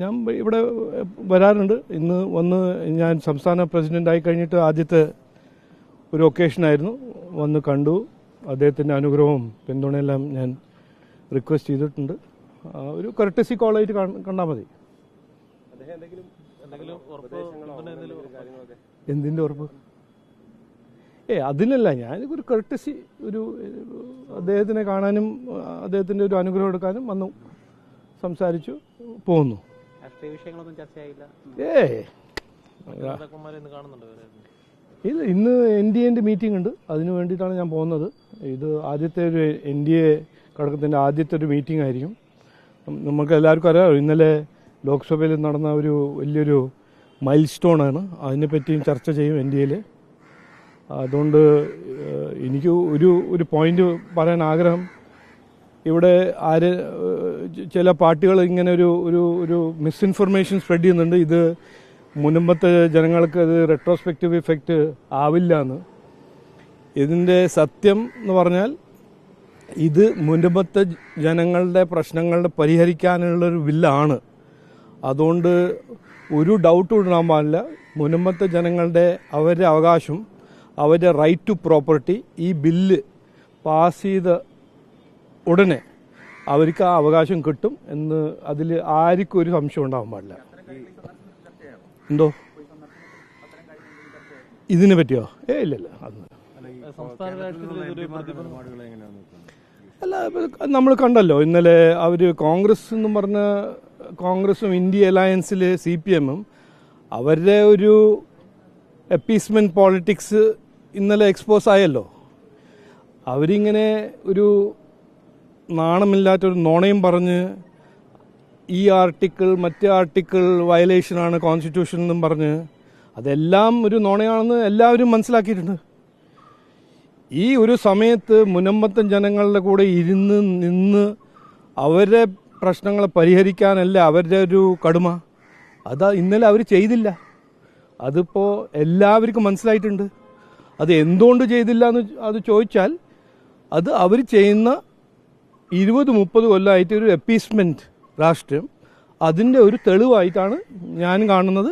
ഞാൻ ഇവിടെ വരാറുണ്ട്. ഇന്ന് വന്ന് ഞാൻ സംസ്ഥാന പ്രസിഡൻ്റായി കഴിഞ്ഞിട്ട് ആദ്യത്തെ ഒരു ഒക്കേഷനായിരുന്നു. വന്ന് കണ്ടു. അദ്ദേഹത്തിൻ്റെ അനുഗ്രഹവും പിന്തുണയെല്ലാം ഞാൻ റിക്വസ്റ്റ് ചെയ്തിട്ടുണ്ട്. ഒരു കർട്ടസി കോളായിട്ട് കണ്ടാൽ മതി. എന്തിൻ്റെ ഉറപ്പ്? അതിനല്ല, ഞാനൊരു കർട്ടസി, ഒരു അദ്ദേഹത്തിനെ കാണാനും അദ്ദേഹത്തിൻ്റെ ഒരു അനുഗ്രഹം എടുക്കാനും വന്നു, സംസാരിച്ചു, പോകുന്നു. ഇല്ല, ഇന്ന് NDA മീറ്റിംഗ് ഉണ്ട്, അതിന് വേണ്ടിയിട്ടാണ് ഞാൻ പോകുന്നത്. ഇത് ആദ്യത്തെ ഒരു NDA ഘടകത്തിൻ്റെ ആദ്യത്തെ ഒരു മീറ്റിംഗ് ആയിരിക്കും. നമുക്ക് എല്ലാവർക്കും അറിയാം, ഇന്നലെ ലോക്സഭയിൽ നടന്ന ഒരു വലിയൊരു മൈൽ സ്റ്റോണാണ്. അതിനെപ്പറ്റിയും ചർച്ച ചെയ്യും NDAയിൽ. അതുകൊണ്ട് എനിക്ക് ഒരു പോയിന്റ് പറയാൻ ആഗ്രഹം. ഇവിടെ ചില പാർട്ടികൾ ഇങ്ങനെ ഒരു മിസ്ഇൻഫർമേഷൻ സ്പ്രെഡ് ചെയ്യുന്നുണ്ട്. ഇത് മുൻപത്തെ ജനങ്ങൾക്ക് അത് റെട്രോസ്പെക്റ്റീവ് ഇഫക്റ്റ് ആവില്ല എന്ന്. ഇതിൻ്റെ സത്യം എന്ന് പറഞ്ഞാൽ ഇത് മുൻപത്തെ ജനങ്ങളുടെ പ്രശ്നങ്ങളുടെ പരിഹരിക്കാനുള്ളൊരു ബില്ലാണ്. അതുകൊണ്ട് ഒരു ഡൗട്ടും ഉണ്ടാകാൻ പാടില്ല. മുൻപത്തെ ജനങ്ങളുടെ അവരുടെ അവകാശം, അവരുടെ റൈറ്റ് ടു പ്രോപ്പർട്ടി ഈ ബില്ല് പാസ് ചെയ്ത ഉടനെ അവർക്ക് ആ അവകാശം കിട്ടും എന്ന് അതിൽ ആർക്കും ഒരു സംശയം ഉണ്ടാകാൻ പാടില്ല. എന്തോ ഇതിനെ പറ്റിയോ? ഇല്ലല്ല, അല്ല, നമ്മൾ കണ്ടല്ലോ ഇന്നലെ അവർ കോൺഗ്രസ് എന്നും പറഞ്ഞ കോൺഗ്രസും ഇന്ത്യ അലയൻസിൽ CPM-ഉം അവരുടെ ഒരു അപ്പീസ്മെന്റ് പോളിറ്റിക്സ് ഇന്നലെ എക്സ്പോസ് ആയല്ലോ. അവരിങ്ങനെ ഒരു നാണമില്ലാത്തൊരു നോണയും പറഞ്ഞ് ഈ ആർട്ടിക്കിൾ മറ്റേ ആർട്ടിക്കിൾ വയലേഷനാണ് കോൺസ്റ്റിറ്റ്യൂഷൻ എന്നും പറഞ്ഞ് അതെല്ലാം ഒരു നോണയാണെന്ന് എല്ലാവരും മനസ്സിലാക്കിയിട്ടുണ്ട്. ഈ ഒരു സമയത്ത് മുനമ്പത്തൻ ജനങ്ങളുടെ കൂടെ നിന്ന് അവരുടെ പ്രശ്നങ്ങളെ പരിഹരിക്കാനല്ല അവരുടെ ഒരു കടുമ. അതാ ഇന്നലെ അവർ ചെയ്തില്ല. അതിപ്പോൾ എല്ലാവർക്കും മനസ്സിലായിട്ടുണ്ട്. അത് എന്തുകൊണ്ട് ചെയ്തില്ല എന്ന് അത് ചോദിച്ചാൽ അത് അവർ ചെയ്യുന്ന 20-30 കൊല്ലമായിട്ട് ഒരു അപ്പീസ്മെൻറ്റ് രാഷ്ട്രീയം, അതിൻ്റെ ഒരു തെളിവായിട്ടാണ് ഞാൻ കാണുന്നത്.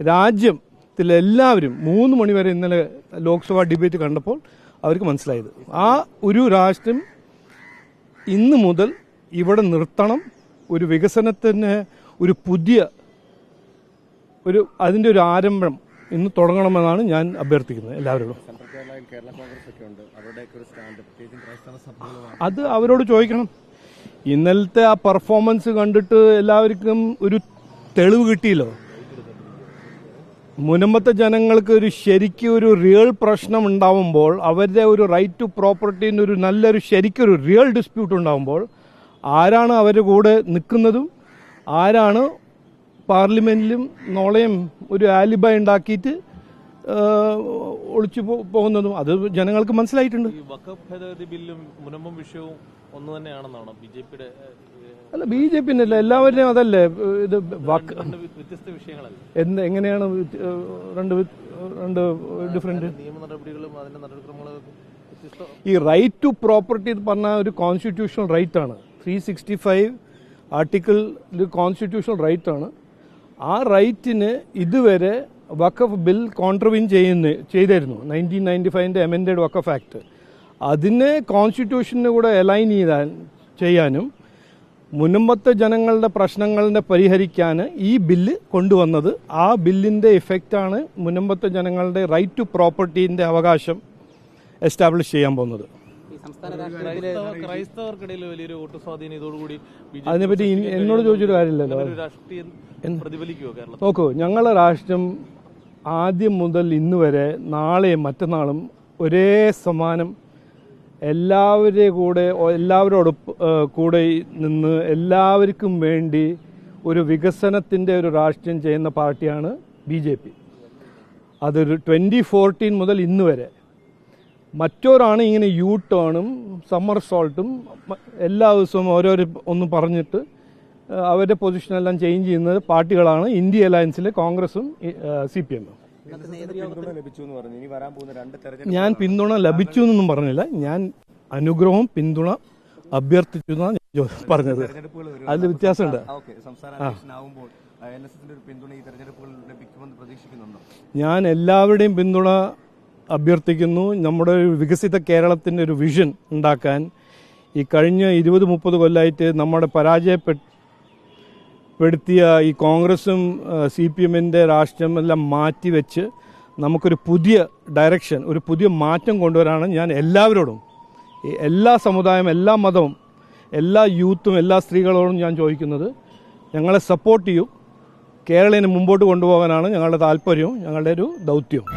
രാജ്യത്തിലെല്ലാവരും 3 മണിവരെ ഇന്നലെ ലോക്സഭാ ഡിബേറ്റ് കണ്ടപ്പോൾ അവർക്ക് മനസ്സിലായത് ആ ഒരു രാഷ്ട്രീയം ഇന്ന് മുതൽ ഇവിടെ നിർത്തണം. ഒരു വികസനത്തിന് ഒരു പുതിയ അതിൻ്റെ ഒരു ആരംഭം ഇന്ന് തുടങ്ങണമെന്നാണ് ഞാൻ അഭ്യർത്ഥിക്കുന്നത് എല്ലാവരോടും. അത് അവരോട് ചോദിക്കണം. ഇന്നലത്തെ ആ പെർഫോമൻസ് കണ്ടിട്ട് എല്ലാവർക്കും ഒരു തെളിവ് കിട്ടിയല്ലോ. മുൻപത്തെ ജനങ്ങൾക്ക് ഒരു ശരിക്കും ഒരു റിയൽ പ്രശ്നം ഉണ്ടാവുമ്പോൾ, അവരുടെ ഒരു റൈറ്റ് ടു പ്രോപ്പർട്ടിൻ്റെ ഒരു നല്ലൊരു ശരിക്കൊരു റിയൽ ഡിസ്പ്യൂട്ട് ഉണ്ടാവുമ്പോൾ ആരാണ് അവരുടെ കൂടെ നിൽക്കുന്നതും ആരാണ് പാർലമെന്റിലും നോളയും ഒരു ആലിബ ഉണ്ടാക്കിയിട്ട് ഒളിച്ചു പോകുന്നതും അത് ജനങ്ങൾക്ക് മനസ്സിലായിട്ടുണ്ട്. അല്ല, BJP-ന്റെ അല്ല, എല്ലാവരുടെയും അതല്ലേ ഇത്. എങ്ങനെയാണ് രണ്ട് ഡിഫറെന്റ്? ഈ റൈറ്റ് ടു പ്രോപ്പർട്ടി പറഞ്ഞ ഒരു കോൺസ്റ്റിറ്റ്യൂഷണൽ റൈറ്റ് ആണ്. 365 ആർട്ടിക്കിൾ കോൺസ്റ്റിറ്റ്യൂഷണൽ റൈറ്റ് ആണ്. ആ റൈറ്റിന് ഇതുവരെ വഖഫ് ബിൽ കോൺട്രവീൻ ചെയ്തായിരുന്നു. 1995 അമെൻഡഡ് വഖഫ് ആക്ട്. അതിനെ കോൺസ്റ്റിറ്റ്യൂഷന് കൂടെ അലൈൻ ചെയ്യാനും മുൻപത്തെ ജനങ്ങളുടെ പ്രശ്നങ്ങളുടെ പരിഹരിക്കാൻ ഈ ബില്ല് കൊണ്ടുവന്നത്. ആ ബില്ലിൻ്റെ ഇഫക്റ്റാണ് മുൻപത്തെ ജനങ്ങളുടെ റൈറ്റ് ടു പ്രോപ്പർട്ടീൻ്റെ അവകാശം എസ്റ്റാബ്ലിഷ് ചെയ്യാൻ പോകുന്നത്. ക്രൈസ്തവർക്കിടയിൽ വലിയൊരു വോട്ട് സ്വാധീനം ഇതോടുകൂടി അതിനെപ്പറ്റി എന്നോട് ചോദിച്ചൊരു കാര്യമില്ലല്ലോ. നോക്കൂ, ഞങ്ങളുടെ രാഷ്ട്രം ആദ്യം മുതൽ ഇന്ന് വരെ നാളെയും മറ്റന്നാളും ഒരേ സമാനം എല്ലാവരോടും കൂടെ നിന്ന് എല്ലാവർക്കും വേണ്ടി ഒരു വികസനത്തിൻ്റെ ഒരു രാഷ്ട്രീയം ചെയ്യുന്ന പാർട്ടിയാണ് BJP. അതൊരു 2014 മുതൽ ഇന്ന് വരെ. മറ്റോരാണ് ഇങ്ങനെ ടേണും സമ്മർ സോൾട്ടും എല്ലാ ദിവസവും ഓരോരോ ഒന്ന് പറഞ്ഞിട്ട് അവരുടെ പൊസിഷനെല്ലാം ചേഞ്ച് ചെയ്യുന്ന പാർട്ടികളാണ് ഇന്ത്യ അലയൻസിലെ കോൺഗ്രസും CPM-ഉം. ഞാൻ പിന്തുണ ലഭിച്ചു എന്നൊന്നും പറഞ്ഞില്ല. ഞാൻ അനുഗ്രഹവും പിന്തുണ അഭ്യർത്ഥിച്ചു. പറഞ്ഞത് തെരഞ്ഞെടുപ്പുകൾ വരും. അതിൽ വ്യത്യാസമുണ്ട്. സംസ്ഥാന അധ്യക്ഷനാവുമ്പോൾ NSSന്റെ ഒരു പിന്തുണ ഈ തെരഞ്ഞെടുപ്പുകൾ ലഭിക്കുമെന്ന് പ്രതീക്ഷിക്കുന്നുണ്ടോ? ഞാൻ എല്ലാവരുടെയും പിന്തുണ അഭ്യർത്ഥിക്കുന്നു. നമ്മുടെ ഒരു വികസിത കേരളത്തിൻ്റെ ഒരു വിഷൻ ഉണ്ടാക്കാൻ ഈ കഴിഞ്ഞ 20-30 കൊല്ലമായിട്ട് നമ്മുടെ പരാജയപ്പെടുത്തിയ ഈ കോൺഗ്രസും CPM-ന്റെ രാഷ്ട്രീയമെല്ലാം മാറ്റിവെച്ച് നമുക്കൊരു പുതിയ ഡയറക്ഷൻ, ഒരു പുതിയ മാറ്റം കൊണ്ടുവരാനാണ് ഞാൻ എല്ലാവരോടും, എല്ലാ സമുദായം, എല്ലാ മതവും, എല്ലാ യൂത്തും, എല്ലാ സ്ത്രീകളോടും ഞാൻ ചോദിക്കുന്നത്, ഞങ്ങളെ സപ്പോർട്ട് ചെയ്യൂ. കേരളത്തിനെ മുമ്പോട്ട് കൊണ്ടുപോകാനാണ് ഞങ്ങളുടെ താല്പര്യവും ഞങ്ങളുടെ ഒരു ദൗത്യവും.